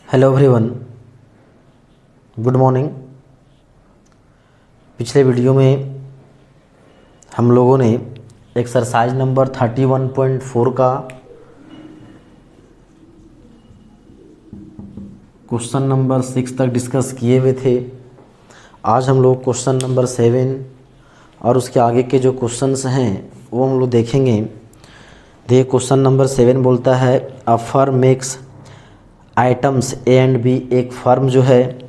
Hello everyone, good morning. पिछले video में हम लोगों ने एक्सरसाइज नंबर 31.4 का क्वेश्चन नंबर 6 तक डिस्कस किए हुए थे। आज हम लोग क्वेश्चन नंबर 7 और उसके आगे के जो क्वेश्चंस हैं वो हम लोग देखेंगे। देखिए, क्वेश्चन नंबर 7 बोलता है a firm makes items A and B. एक फर्म जो है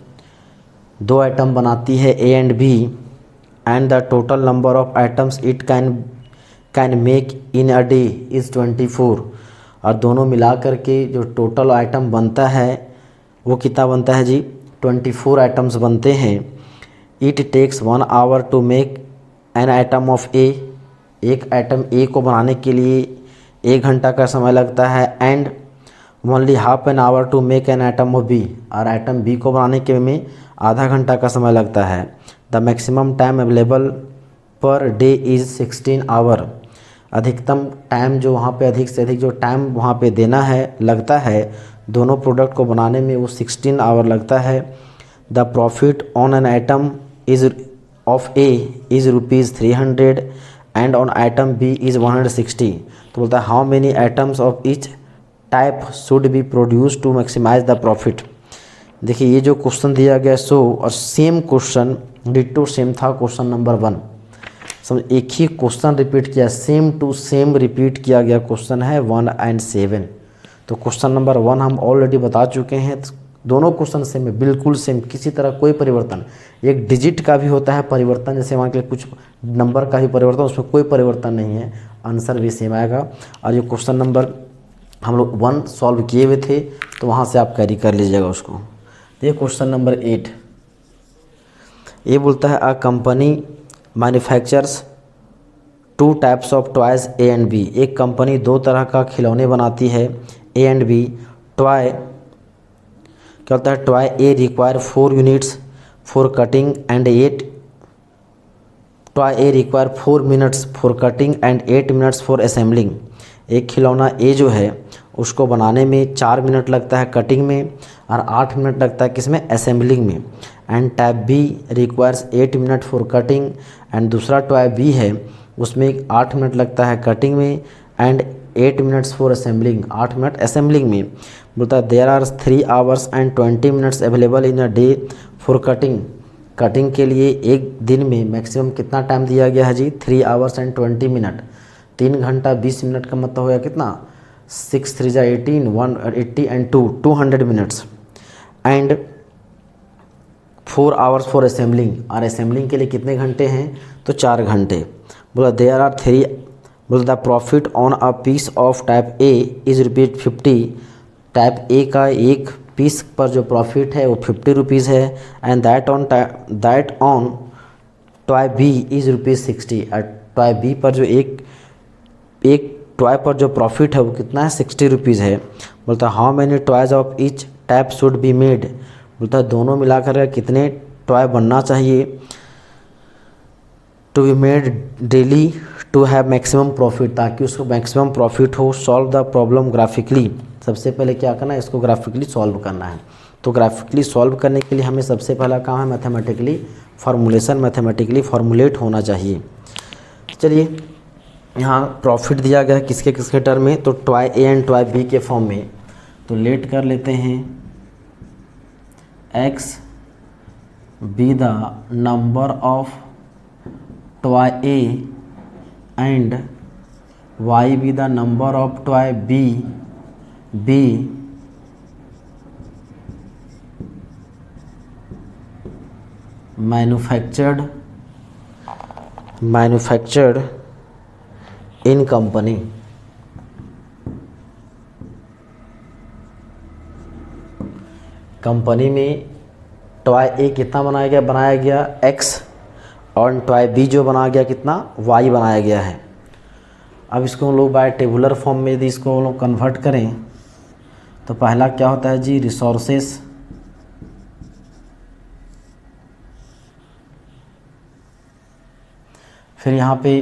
दो आइटम बनाती है A and B, and the total number of items it can make in a day is 24। और दोनों मिला करके जो टोटल आइटम बनता है वो कितना बनता है जी? 24 आइटम्स बनते हैं। It takes 1 hour to make an item of A. एक आइटम ए को बनाने के लिए 1 घंटा का समय लगता है। And only half an hour to make an item of B. और आइटम बी को बनाने के में आधा घंटा का समय लगता है। The maximum time available per day is 16 hour. अधिकतम टाइम जो वहाँ पे अधिक से अधिक जो टाइम वहाँ पे देना है लगता है दोनों प्रोडक्ट को बनाने में वो 16 आवर लगता है। The profit on an item is of A is ₹300 and on item B is 160। तो बोलता है how many items of each type should be produce to maximize the profit. देखिए, ये जो क्वेश्चन दिया गया सो और सेम क्वेश्चन डिटो सेम था क्वेश्चन नंबर 1। समझ, एक ही क्वेश्चन रिपीट किया, सेम टू सेम रिपीट किया गया क्वेश्चन है 1 एंड 7। तो क्वेश्चन नंबर 1 हम ऑलरेडी बता चुके हैं। दोनों क्वेश्चन सेम है, बिल्कुल सेम, किसी तरह कोई परिवर्तन। एक डिजिट का भी होता है परिवर्तन, जैसे मान के कुछ नंबर का भी परिवर्तन, उसमें कोई परिवर्तन नहीं है, आंसर भी सेम आएगा। और ये क्वेश्चन नंबर हम लोग 1 सॉल्व किए हुए थे, तो वहाँ से आप कैरी कर लीजिएगा उसको। ये क्वेश्चन नंबर 8 ये बोलता है a company manufactures 2 types of toys A and B. एक कंपनी 2 तरह का खिलौने बनाती है ए एंड बी। टॉय क्या होता है? Toy A require 4 units for cutting and 8 toy A require 4 minutes for cutting and 8 minutes for assembling. एक खिलौना ए जो है उसको बनाने में 4 मिनट लगता है कटिंग में और 8 मिनट लगता है किसमें? असेंबलिंग में। And type B requires 8 minute for cutting. And दूसरा टॉय बी है उसमें 8 मिनट लगता है कटिंग में and 8 minutes for assembling, 8 minute assembling में। बोलता है there are 3 hours and 20 minutes available in a day for cutting. Cutting के लिए एक दिन में मैक्सिमम कितना टाइम दिया गया है जी? 3 आवर्स एंड 20 मिनट। 3 घंटा 20 मिनट का मतलब हो गया कितना? 6 3 जा 18, 180 and 200 minutes. And 4 hours for assembling. और असेंबलिंग के लिए कितने घंटे हैं? तो 4 घंटे। बोला देयर आर 3। बोला the profit on a piece of type A is ₹50। Type A का एक पीस पर जो प्रॉफिट है वो ₹50 है। And that on toy B is ₹60। और टॉय बी पर जो एक टॉय पर जो प्रॉफिट है वो कितना है? ₹60 है। बोलता है how many toys of each type should be made. बोलता है दोनों मिलाकर कितने टॉय बनना चाहिए to be made daily to have maximum profit, ताकि उसको मैक्सिमम प्रॉफिट हो। Solve the problem graphically. सबसे पहले क्या करना है? इसको ग्राफिकली सॉल्व करना है। तो ग्राफिकली सॉल्व करने के लिए हमें सबसे पहला काम है मैथमेटिकली फार्मूलेशन, मैथमेटिकली फार्मूलेट होना चाहिए। चलिए, यहाँ प्रॉफिट दिया गया है किसके किसके टर्म में? तो toy A and toy B के फॉर्म में। तो लेट कर लेते हैं X be the number of toy A and Y be the number of toy B manufactured in company. Company में टॉय ए कितना बनाया गया x, और टॉय बी जो बनाया गया कितना? y बनाया गया है। अब इसको हम लोग बाय टेबुलर फॉर्म में यदि इसको हम लोग कन्वर्ट करें तो पहला क्या होता है जी? रिसोर्सेस। फिर यहाँ पे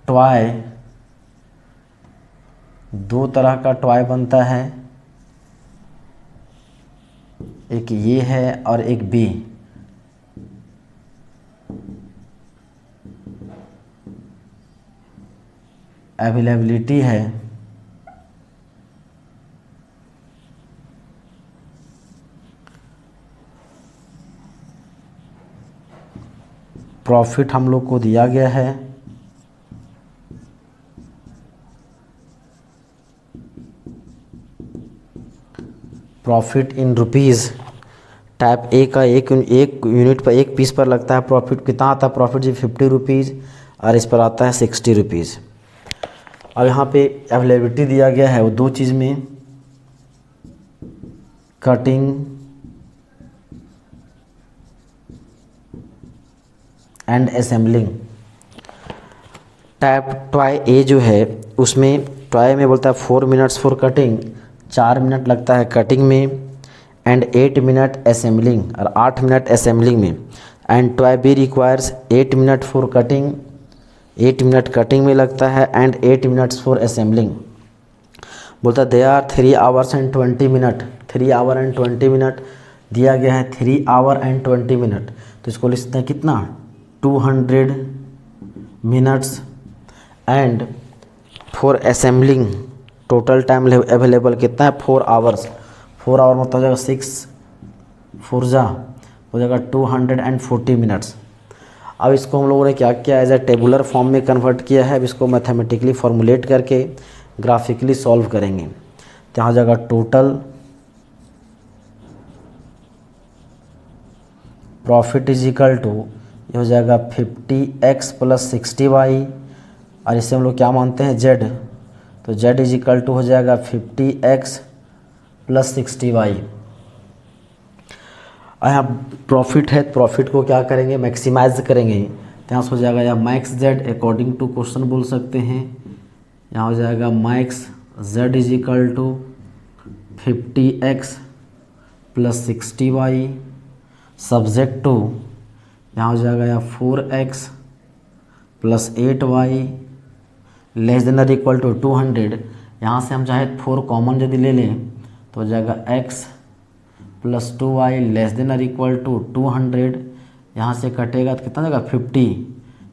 टॉय 2 तरह का टॉय बनता है, एक ये है और एक बी। अवेलेबिलिटी है प्रॉफिट हम लोग को दिया गया है profit in rupees. Type A का एक यूनिट पर एक पीस पर लगता है प्रॉफिट। कितना आता है प्रॉफिट जी 50 रुपीज़ और इस पर आता है 60 रुपीज़। अब यहाँ पे अवेलेबिलिटी दिया गया है वो दो चीज़ में, cutting and assembling. Type toy A जो है उसमें टॉय में बोलता है 4 मिनट्स फॉर कटिंग, 4 मिनट लगता है कटिंग में, एंड 8 मिनट असेंबलिंग और 8 मिनट असेंबलिंग में। And toy B requires 8 minute for cutting, 8 minute cutting में लगता है एंड 8 मिनट्स फॉर असेंबलिंग। बोलता है there are 3 hours and 20 minute, 3 hour and 20 minute दिया गया है, 3 आवर एंड 20 मिनट। तो इसको लिख सकते हैं कितना 200 minutes. And for assembling total time available कितना है 4 आवर्स। 4 आवर मतलब हो जाएगा 6 4 जा हो जाएगा 240 मिनट्स। अब इसको हम लोगों ने क्या किया एज ए टेबुलर फॉर्म में कन्वर्ट किया है। अब इसको मैथमेटिकली फॉर्मुलेट करके ग्राफिकली सॉल्व करेंगे। तो यहाँ हो जाएगा total profit is equal to ये हो जाएगा 50x प्लस 60y और इससे हम लोग क्या मानते हैं z। तो z इज इक्वल टू हो जाएगा 50x प्लस 60y। और यहाँ प्रॉफिट है, प्रॉफिट को क्या करेंगे मैक्सिमाइज करेंगे। तो यहाँ से हो जाएगा या max z according to question बोल सकते हैं। यहाँ हो जाएगा max z is equal to 50x plus 60y subject to यहाँ हो जाएगा या 4x plus 8y less than और इक्वल टू 200। यहाँ से हम चाहे 4 कॉमन यदि ले लें तो हो जाएगा x plus 2y less than और इक्वल टू 200। यहाँ से कटेगा तो कितना जाएगा 50।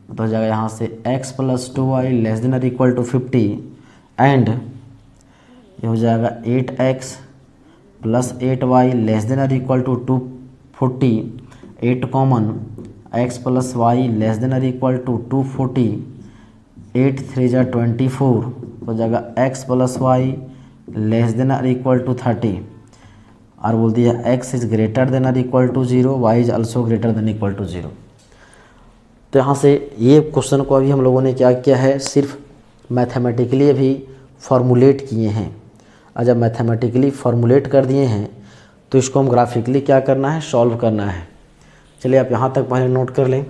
तो हो जाएगा यहाँ से x plus 2y less than और इक्वल टू 50 एंड ये हो जाएगा 8x plus 8y less than और equal to 240। 8 common x plus y less than और इक्वल टू 240। 8 3 जा 24 हो जाएगा x plus y less than और इक्वल टू 30 और बोल दिया x इज ग्रेटर देन और equal to 0, y is also greater than equal to 0। तो यहाँ से ये क्वेश्चन को अभी हम लोगों ने क्या किया है सिर्फ मैथमेटिकली अभी फॉर्मुलेट किए हैं। और जब मैथमेटिकली फॉर्मुलेट कर दिए हैं तो इसको हम ग्राफिकली क्या करना है सॉल्व करना है। चलिए आप यहाँ तक पहले नोट कर लें।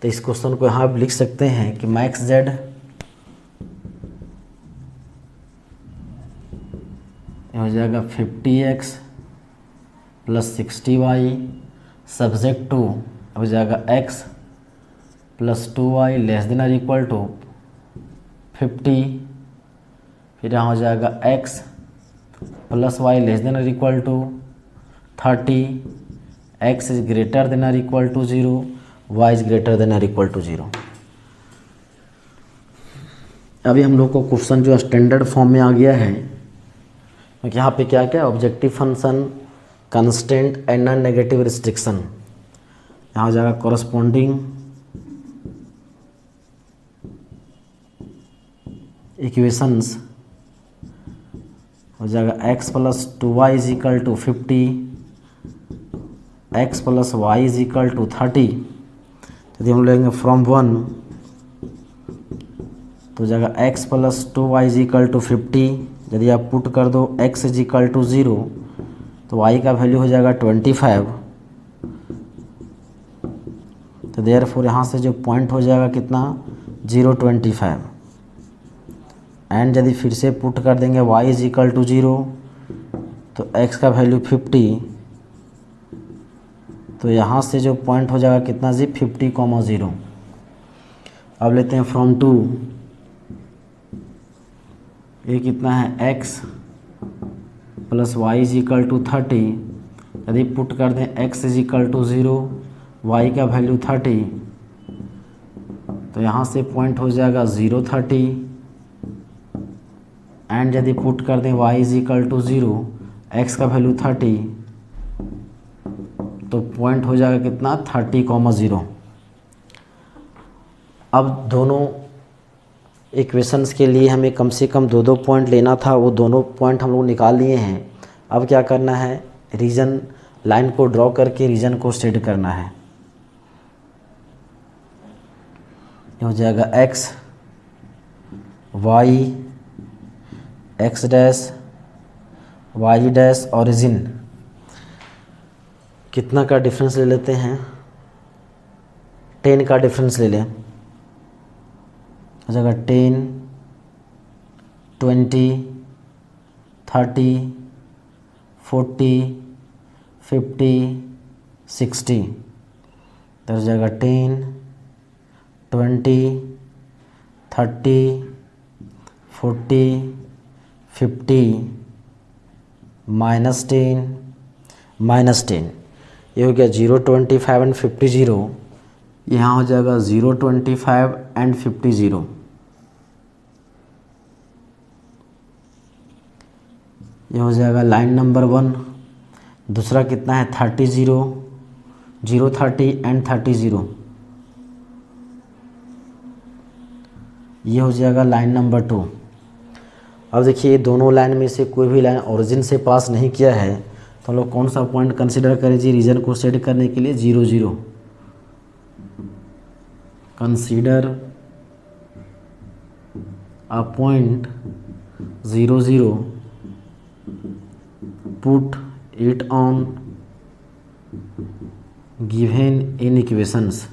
तो इस क्वेश्चन को यहाँ आप लिख सकते हैं कि मैक्स z हो जाएगा 50x plus 60y subject to हो जाएगा x plus 2y less than और इक्वल टू 50। फिर यहाँ हो जाएगा x plus y less than और equal to 30। x is greater than और equal to 0, y is greater than और इक्वल टू 0। अभी हम लोग को क्वेश्चन जो स्टैंडर्ड फॉर्म में आ गया है क्योंकि यहाँ पे क्या क्या objective function constant and non negative restriction. यहाँ हो जाएगा कॉरस्पॉन्डिंग इक्वेशंस हो जाएगा x plus 2y is equal to 50, x plus y is equal to 30। यदि हम लेंगे फ्रॉम 1 तो हो जाएगा x plus 2y is equal to 50। यदि आप पुट कर दो x इज इक्वल टू 0 तो y का वैल्यू हो जाएगा 25। तो देयरफॉर यहाँ से जो पॉइंट हो जाएगा कितना 0.25। एंड यदि फिर से पुट कर देंगे y इज इक्वल टू 0 तो x का वैल्यू 50। तो यहाँ से जो पॉइंट हो जाएगा कितना जी 50,0। अब लेते हैं फ्रॉम टू, ये कितना है x plus Y is equal to 30। यदि पुट कर दें x is equal to 0, Y का वैल्यू 30, तो यहाँ से पॉइंट हो जाएगा 0 30। एंड यदि पुट कर दें y is equal to 0, x का वैल्यू 30, तो पॉइंट हो जाएगा कितना 30,0। अब दोनों इक्वेशंस के लिए हमें कम से कम दो पॉइंट लेना था, वो दोनों पॉइंट हम लोग निकाल लिए हैं। अब क्या करना है, रीजन लाइन को ड्रॉ करके रीजन को सेट करना है। ये हो जाएगा x y x dash y dash origin, कितना का डिफरेंस ले लेते हैं, 10 का डिफरेंस ले लें। हो जाएगा 10 20 30 40 50 60। तो हो जाएगा 10 20 30 40 50 -10 ये हो गया 0 25 एंड 50 0। यहाँ हो जाएगा 0 25 एंड 50 0। ये हो जाएगा लाइन नंबर 1। दूसरा कितना है 30 0 0 30 एंड 30 0। ये हो जाएगा लाइन नंबर 2। अब देखिए दोनों लाइन में से कोई भी लाइन ओरिजिन से पास नहीं किया है, तो हम लोग कौन सा पॉइंट कंसीडर करें जी रीजन को सेट करने के लिए, 0 0। Consider a point 0 0, put it on given inequations.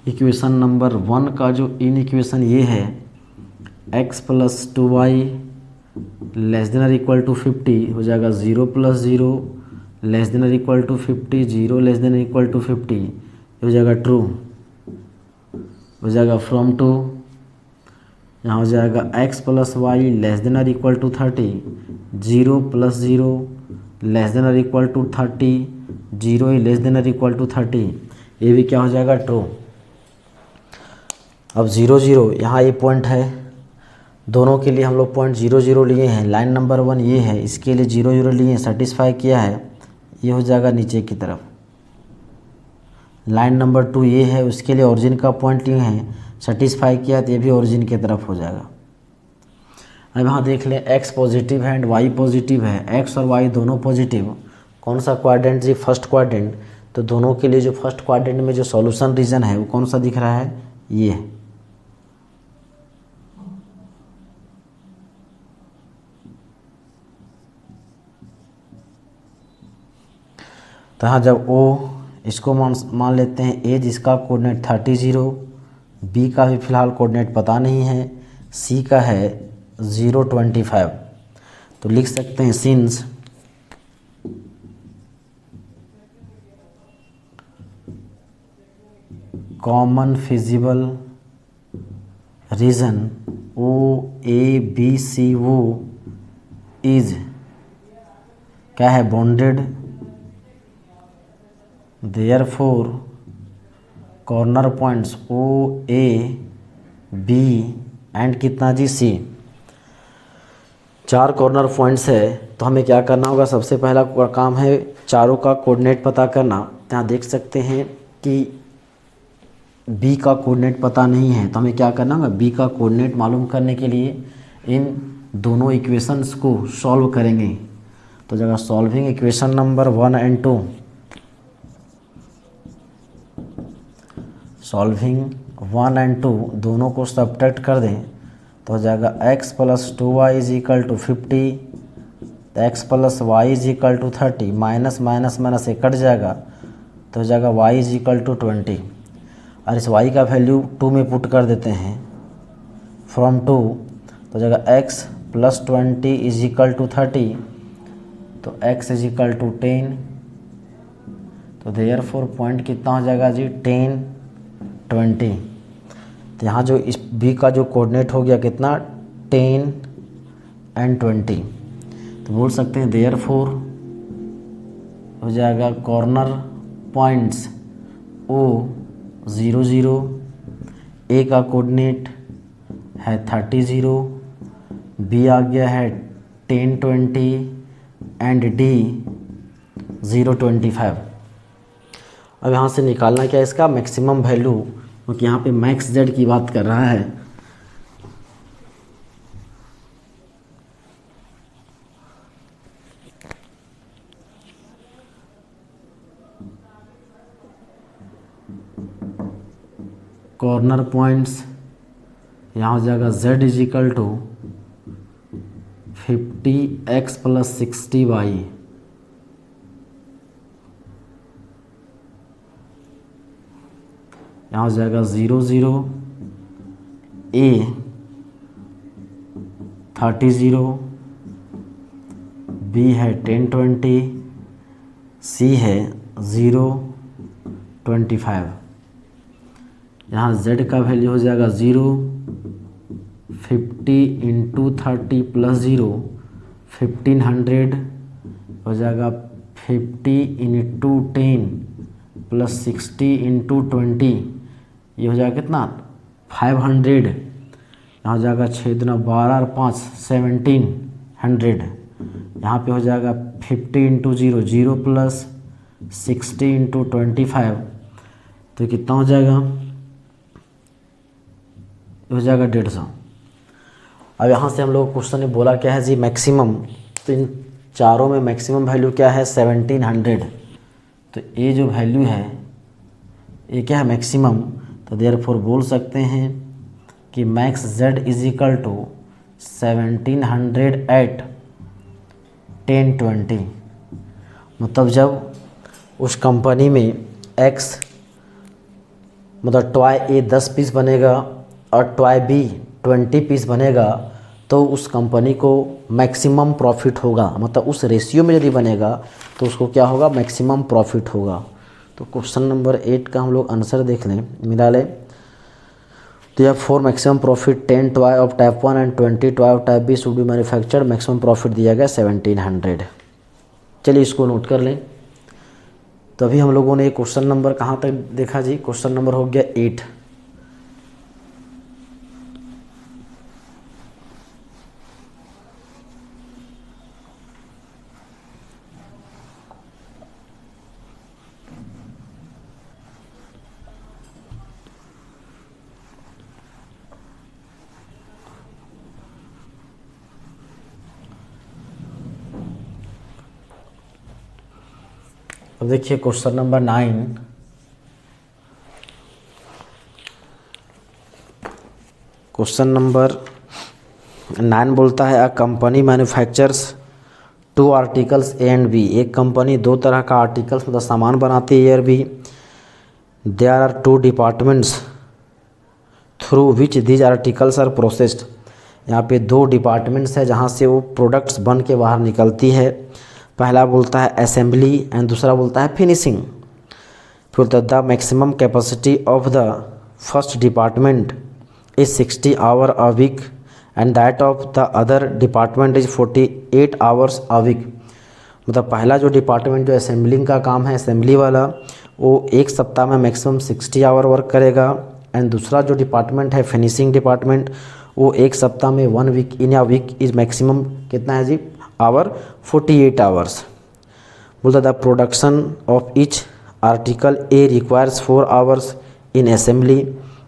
Equation number 1 का जो इन इक्वेशन ये है, x plus 2y less than और इक्वल टू 50, हो जाएगा 0 प्लस 0 लेस देन और equal to 50, 0 less than equal to 50, हो जाएगा ट्रू। हो जाएगा फ्रॉम टू, यहाँ हो जाएगा x plus y less than और equal to 30, 0 plus 0 less than और इक्वल टू 30, 0 ही लेस देन और इक्वल टू 30, ये भी क्या हो जाएगा ट्रू। अब 0 0 यहाँ ये पॉइंट है, दोनों के लिए हम लोग पॉइंट 0 0 लिए हैं। लाइन नंबर 1 ये है, इसके लिए 0 0 लिए, सेटिस्फाई किया है, ये हो जाएगा नीचे की तरफ। लाइन नंबर 2 ये है, उसके लिए ओरिजिन का पॉइंट लिए हैं, सेटिस्फाई किया तो ये भी ओरिजिन की तरफ हो जाएगा। अब यहाँ देख लें x पॉजिटिव है एंड y पॉजिटिव है, x और y दोनों पॉजिटिव, कौन सा क्वाड्रेंट जी, फर्स्ट क्वाड्रेंट। तो दोनों के लिए जो फर्स्ट क्वाड्रेंट में जो सॉल्यूशन रीजन है वो कौन सा दिख रहा है, ये है। तो यहाँ जब O इसको मान लेते हैं A, जिसका कोऑर्डिनेट 30 0, B का भी फ़िलहाल कोऑर्डिनेट पता नहीं है, C का है 0 25। तो लिख सकते हैं since common feasible reason OABCO is क्या है, bonded, therefore corner points OAB and कितना जी C, 4 कॉर्नर पॉइंट्स है। तो हमें क्या करना होगा, सबसे पहला काम है चारों का कोऑर्डिनेट पता करना। यहाँ देख सकते हैं कि B का कोऑर्डिनेट पता नहीं है, तो हमें क्या करना होगा, B का कोऑर्डिनेट मालूम करने के लिए इन दोनों इक्वेशंस को सॉल्व करेंगे। तो जगह solving equation number 1 and 2, solving 1 and 2 दोनों को सब्ट्रैक्ट कर दें तो हो जाएगा x plus 2y is equal to 50, तो x plus Y is equal to 30, minus minus minus cut जाएगा तो हो जाएगा y इज इक्वल टू 20। और इस y का वैल्यू 2 में पुट कर देते हैं, फ्रॉम 2 तो हो जाएगा x plus 20 is equal to 30, तो x इज इक्वल टू 10 तो देयरफॉर पॉइंट कितना हो जाएगा जी 10, 20। तो यहाँ जो इस बी का जो कोऑर्डिनेट हो गया कितना 10 एंड 20। तो बोल सकते हैं देयरफॉर हो जाएगा कॉर्नर पॉइंट्स ओ 0, 0, ए का कोऑर्डिनेट है 30, 0, बी आ गया है 10, 20 एंड डी 0, 25। अब यहाँ से निकालना क्या है इसका मैक्सिमम वैल्यू, क्योंकि यहाँ पे मैक्स जेड की बात कर रहा है। कॉर्नर पॉइंट्स यहाँ हो जाएगा z is equal to 50x + 60y, यहाँ हो जाएगा 0, 0, a 30, 0, b है 10, 20, c है 0, 25। यहाँ z का वैल्यू हो जाएगा 0, 50 × 30 + 0 1500 हो जाएगा 50 × 10 + 60 × 20, ये हो जाएगा कितना 500। यहाँ हो जाएगा 6 दूना 12 और 5 1700। यहाँ पे हो जाएगा 50 × 0, 0 + 60 × 25, तो कितना हो जाएगा, हो जाएगा 150। अब यहाँ से हम लोग क्वेश्चन ने बोला क्या है जी मैक्सिमम, तो इन चारों में मैक्सिमम वैल्यू क्या है 1700। तो ये जो वैल्यू है ये क्या है मैक्सिमम, तो देयरफॉर बोल सकते हैं कि max z is equal to 1700 at 10, 20। मतलब जब उस कंपनी में x मतलब टॉय ए 10 पीस बनेगा और टॉय बी 20 पीस बनेगा, तो उस कंपनी को मैक्सिमम प्रॉफिट होगा। मतलब उस रेशियो में यदि बनेगा तो उसको क्या होगा मैक्सिमम प्रॉफिट होगा। तो क्वेश्चन नंबर 8 का हम लोग आंसर देख लें, मिला लें। तो यह for maximum profit 10 toy of type 1 and 20 toy of type B should be manufactured, maximum profit दिया गया 1700। चलिए इसको नोट कर लें। तो अभी हम लोगों ने क्वेश्चन नंबर कहाँ तक देखा जी, क्वेश्चन नंबर हो गया 8। अब देखिए क्वेश्चन नंबर 9। क्वेश्चन नंबर 9 बोलता है a company manufactures 2 articles A and B. एक कंपनी 2 तरह का आर्टिकल्स मतलब सामान बनाती है ए और B. There are 2 departments through which these articles are processed. यहाँ पे 2 डिपार्टमेंट्स है जहाँ से वो प्रोडक्ट्स बन के बाहर निकलती है। पहला बोलता है असेंबली एंड दूसरा बोलता है फिनिशिंग। फिर बोलता है the maximum capacity of the first department is 60 hour a week and that of the other department is 48 hours a week. मतलब पहला जो डिपार्टमेंट जो असेंबलिंग का काम है असेंबली वाला, वो एक सप्ताह में मैक्सिमम 60 आवर वर्क करेगा। एंड दूसरा जो डिपार्टमेंट है फिनिशिंग डिपार्टमेंट, वो एक सप्ताह में 1 week in a week is maximum कितना है जी आवर 48 आवर्स। बोलता the production of each article A requires 4 hours in assembly.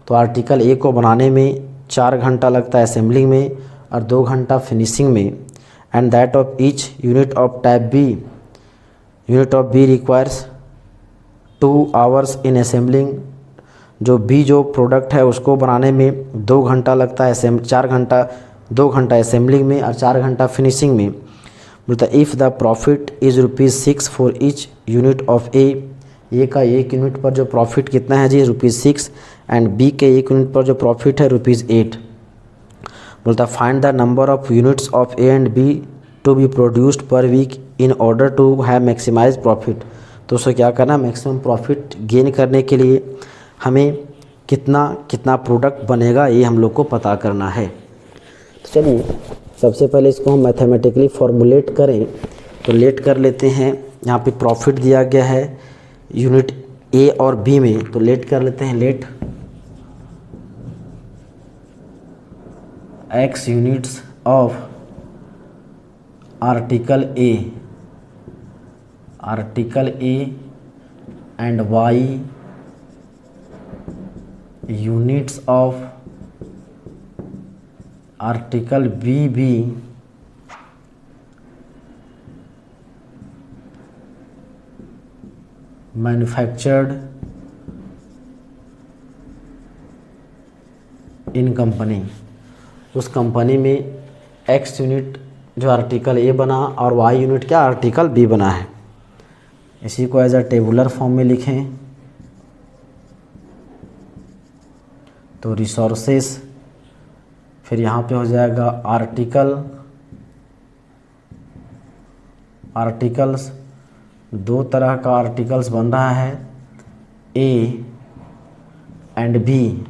तो आर्टिकल ए को बनाने में 4 घंटा लगता है असेंबलिंग में और 2 घंटा फिनिशिंग में। And that of each unit of type B, unit of B requires 2 hours in assembling. जो बी जो प्रोडक्ट है उसको बनाने में 2 घंटा लगता है 2 घंटा असेंबलिंग में और 4 घंटा फिनिशिंग में। बोलता if the profit is ₹6 for each unit of A का एक यूनिट पर जो प्रॉफिट कितना है जी ₹6 एंड बी के एक यूनिट पर जो प्रॉफिट है ₹8। बोलता find the number of units of A and B to be produced per week in order to have maximize profit. तो उसे क्या करना है, मैक्सिमम प्रॉफिट गेन करने के लिए हमें कितना कितना प्रोडक्ट बनेगा ये हम लोग को पता करना है। तो चलिए सबसे पहले इसको हम मैथमेटिकली फॉर्मुलेट करें। तो लेट कर लेते हैं, यहाँ पे प्रॉफिट दिया गया है यूनिट ए और बी में, तो लेट कर लेते हैं। Let x units of article A and y units of article B manufactured in company. उस कंपनी में x यूनिट जो आर्टिकल ए बना और y यूनिट क्या आर्टिकल बी बना है। इसी को एज अ टेबुलर फॉर्म में लिखें। तो रिसोर्सेस, फिर यहाँ पे हो जाएगा आर्टिकल्स। दो तरह का आर्टिकल्स बन रहा है, A and B.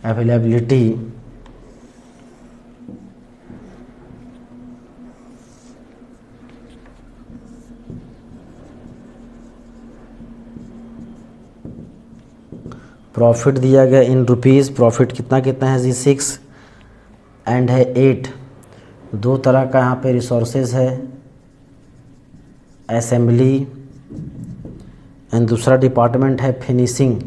Availability, profit दिया गया इन रुपीज़। प्रॉफिट कितना कितना है जी 6 एंड है 8। दो तरह का यहाँ पे रिसोर्सेज है, असेंबली एंड दूसरा डिपार्टमेंट है फिनिशिंग।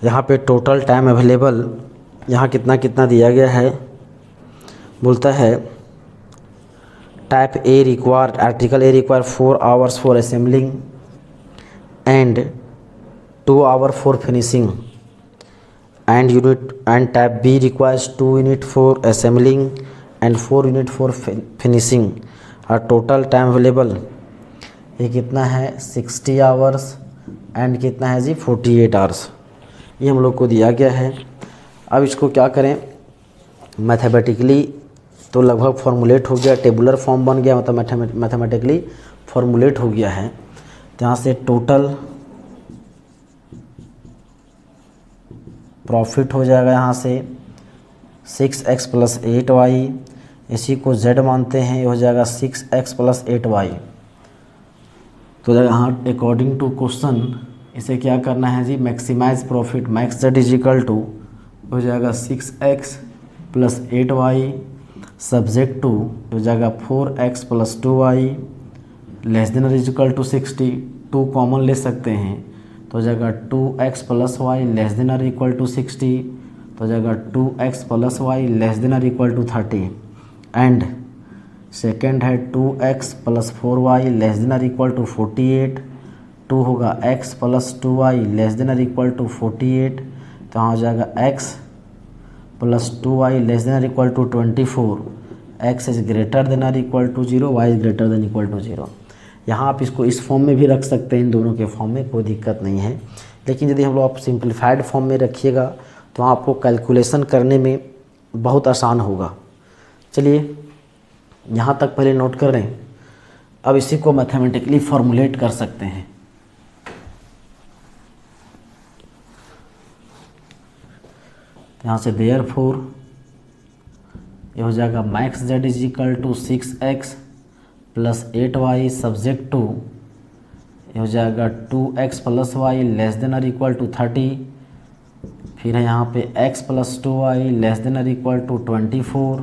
यहाँ पे टोटल टाइम अवेलेबल यहाँ कितना कितना दिया गया है, बोलता है type A require article a require 4 hours for assembling and 2 hours for finishing and type B requires 2 units for assembling and 4 units for finishing। और टोटल टाइम अवेलेबल ये कितना है 60 आवर्स एंड कितना है जी 48 आवर्स। ये हम लोग को दिया गया है। अब इसको क्या करें मैथमेटिकली, तो लगभग फॉर्मुलेट हो गया, टेबुलर फॉर्म बन गया, मतलब मैथमेटिकली फॉर्मुलेट हो गया है। तो यहाँ से टोटल प्रॉफिट हो जाएगा यहाँ से 6x + 8y। इसी को z मानते हैं, ये हो जाएगा 6x + 8y। तो यहाँ अकॉर्डिंग टू क्वेश्चन इसे क्या करना है जी maximize profit. Max z equal to हो जाएगा 6x + 8y सब्जेक्ट टू हो जाएगा 4x + 2y लेस देन और इक्वल टू 60। 2 कॉमन ले सकते हैं तो हो जाएगा 2x + y लेस देन और इक्वल टू 60। तो हो जाएगा 2x + y लेस देन और इक्वल टू 30। एंड सेकेंड है 2x + 4y लेस देन और इक्वल टू 48। 2 होगा x + 2y लेस देन और इक्वल टू 48। तो यहाँ हो जाएगा x + 2y लेस देन और equal to 24। x is greater than और equal to 0, y is greater than equal to 0। यहाँ आप इसको इस फॉर्म में भी रख सकते हैं, इन दोनों के फॉर्म में कोई दिक्कत नहीं है। लेकिन यदि हम लोग आप सिंप्लीफाइड फॉर्म में रखिएगा तो आपको कैलकुलेशन करने में बहुत आसान होगा। चलिए यहाँ तक पहले नोट कर लें। अब इसी को मैथमेटिकली फॉर्मुलेट कर सकते हैं। यहाँ से देयरफॉर ये हो जाएगा max z is equal to 6x + 8y subject to ये हो जाएगा 2x + y लेस देन और इक्वल टू 30। फिर है यहाँ पे x + 2y लेस देन और equal to 24।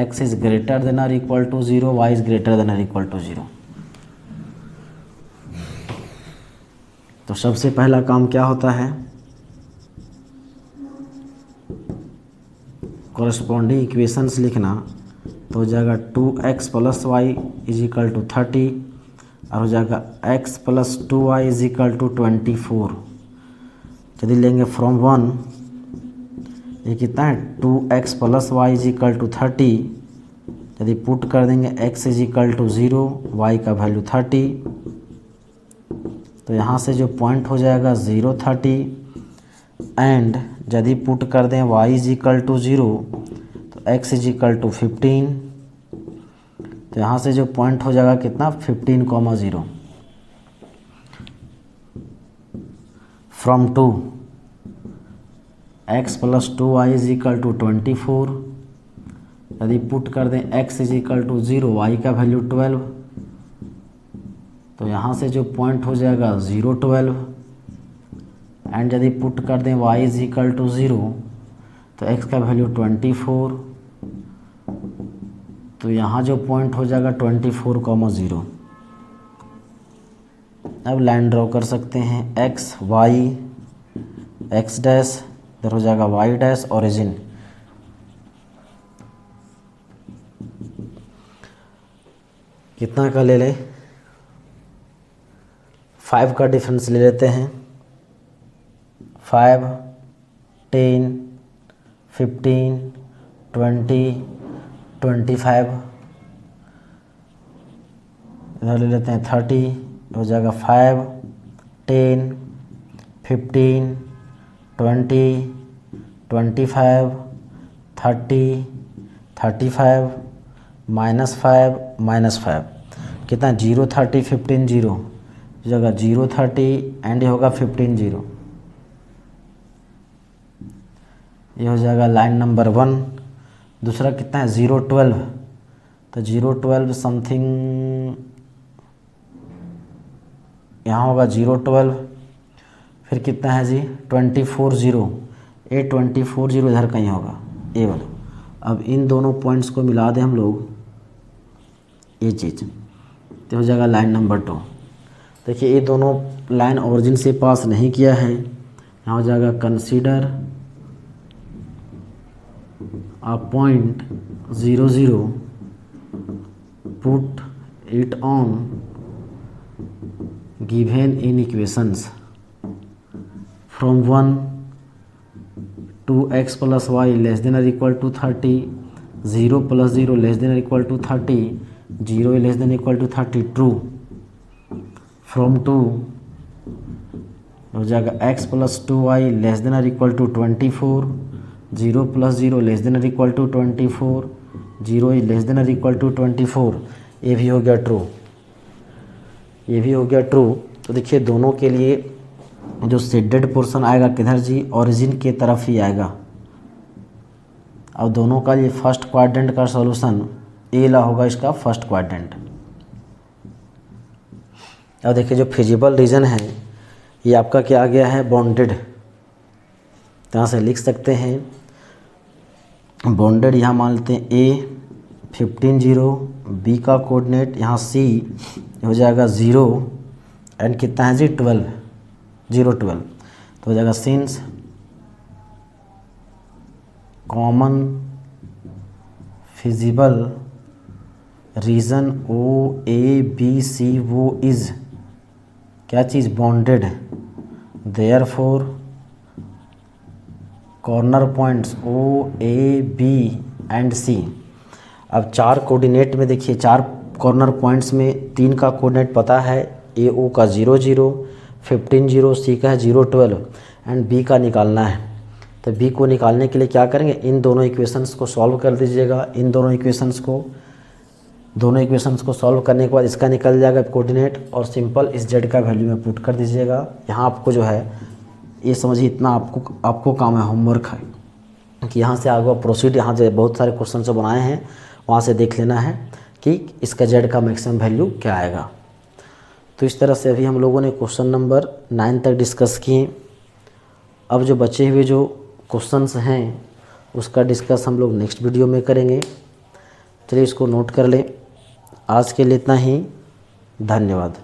x is greater than और equal to 0, y is greater than और इक्वल टू 0। तो सबसे पहला काम क्या होता है, कॉरस्पॉन्डिंग इक्वेशंस लिखना। तो हो जाएगा 2x + y is equal to 30 और हो जाएगा x + 2y is equal to 24। यदि लेंगे फ्रॉम 1 ये कितना है 2x + y is equal to 30। यदि पुट कर देंगे x is equal to 0, y का वैल्यू 30। तो यहाँ से जो पॉइंट हो जाएगा 030 एंड यदि पुट कर दें y इज इक्वल टू 0 तो x इज इक्वल टू 15, तो यहाँ से जो पॉइंट हो जाएगा कितना 15,0 from 2 x plus 2y is equal to 24, यदि पुट कर दें x is equal to 0, y का वैल्यू 12, तो यहाँ से जो पॉइंट हो जाएगा 012 एंड यदि पुट कर दें y इज इक्वल टू 0 तो x का वैल्यू 24, तो यहाँ जो पॉइंट हो जाएगा 24,0। अब लाइन ड्रॉ कर सकते हैं x y x डैश, इधर हो जाएगा y डैश, ओरिजिन। कितना का ले लें, 5 का डिफरेंस ले लेते हैं। 5, 10, 15, 20, 25, इधर ले लेते हैं 30, हो जाएगा 5, 10, 15, 20, 25, 30, 35, -5, कितना 0, 30, 15, 0 जगह 0, 30 एंड ये होगा 15, 0। ये हो जाएगा लाइन नंबर 1। दूसरा कितना है 0, 12, तो 0, 12 समथिंग यहाँ होगा 0, 12, फिर कितना है जी 24, 0, ये 24, 0 इधर कहीं होगा ये वाला। अब इन दोनों पॉइंट्स को मिला दें हम लोग, ये चीज़ तो हो जाएगा लाइन नंबर 2। देखिए ये दोनों लाइन ओरिजिन से पास नहीं किया है, यहाँ हो जाएगा consider a point 0, 0, put it on given in equations from 1 to x plus y less than or equal to 30, 0 plus 0 less than or equal to 30, 0 less than or equal to 30, true। from 2 हो जाएगा x plus 2y less than or equal to 24, 0 plus 0 less than और equal to 24, 0 less than और equal to 24, ये भी हो गया true, ये भी हो गया ट्रू। तो देखिए दोनों के लिए जो शेडेड पोर्शन आएगा किधर जी, ओरिजिन के तरफ ही आएगा। अब दोनों का ये फर्स्ट क्वाड्रेंट का सॉल्यूशन ए ला होगा, इसका फर्स्ट क्वाड्रेंट। अब देखिए जो फिजिबल रीजन है ये आपका क्या आ गया है, बॉन्डेड। तो यहाँ से लिख सकते हैं बॉन्डेड, यहाँ मान लेते हैं ए 15, 0, बी का कोऑर्डिनेट यहाँ सी हो जाएगा 0 एंड कितना है जी 12, 0, 12, तो हो जाएगा since common feasible region O A B C वो इज क्या चीज़, bounded, therefore corner points O A B and C. अब 4 कोऑर्डिनेट में देखिए 4 कॉर्नर पॉइंट्स में 3 का कोऑर्डिनेट पता है, ए ओ का 0, 0, 15, 0, सी का है 0, 12 एंड बी का निकालना है। तो बी को निकालने के लिए क्या करेंगे, इन दोनों इक्वेशंस को सॉल्व कर दीजिएगा। इन दोनों इक्वेशंस को सॉल्व करने के बाद इसका निकल जाएगा कोऑर्डिनेट और सिंपल इस जेड का वैल्यू में पुट कर दीजिएगा। यहाँ आपको जो है ये समझिए इतना आपको काम है, होमवर्क है कि यहाँ से आगे प्रोसीड, यहाँ जो बहुत सारे क्वेश्चन जो बनाए हैं वहाँ से देख लेना है कि इसका जेड का मैक्सिमम वैल्यू क्या आएगा। तो इस तरह से अभी हम लोगों ने क्वेश्चन नंबर 9 तक डिस्कस किए। अब जो बचे हुए जो क्वेश्चंस हैं उसका डिस्कस हम लोग नेक्स्ट वीडियो में करेंगे। चलिए इसको नोट कर लें। आज के लिए इतना ही, धन्यवाद।